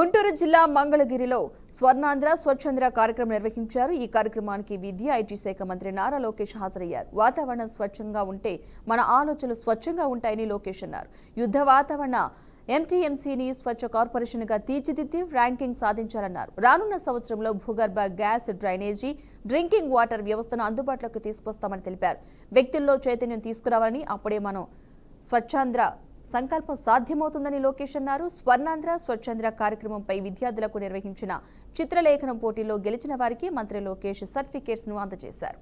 గుంటూరు జిల్లా మంగళగిరిలో స్వర్ణాంధ్ర స్వచ్ఛంద్ర కార్యక్రమం నిర్వహించారు. ఈ కార్యక్రమానికి విద్యా ఐటీ శాఖ మంత్రి నారా లోకేష్ హాజరయ్యారు. వాతావరణం స్వచ్ఛంగా ఉంటే మన ఆలోచనలు స్వచ్ఛంగా ఉంటాయని లోకేష్ అన్నారు. యుద్ధ వాతావరణ ఎంటీఎంసీని స్వచ్ఛ కార్పొరేషన్గా తీర్చిదిద్ది ర్యాంకింగ్ సాధించాలన్నారు. రానున్న సంవత్సరంలో భూగర్భ గ్యాస్, డ్రైనేజీ, డ్రింకింగ్ వాటర్ వ్యవస్థను అందుబాటులోకి తీసుకొస్తామని తెలిపారు. వ్యక్తుల్లో చైతన్యం తీసుకురావాలని, అప్పుడే మనం స్వచ్ఛాంధ్ర సంకల్పం సాధ్యమవుతుందని లోకేష్ అన్నారు. స్వర్ణాంధ్ర స్వచ్ఛంద్ర కార్యక్రమంపై విద్యార్థులకు నిర్వహించిన చిత్రలేఖనం పోటీలో గెలిచిన వారికి మంత్రి లోకేష్ సర్టిఫికేట్స్ ను అందజేశారు.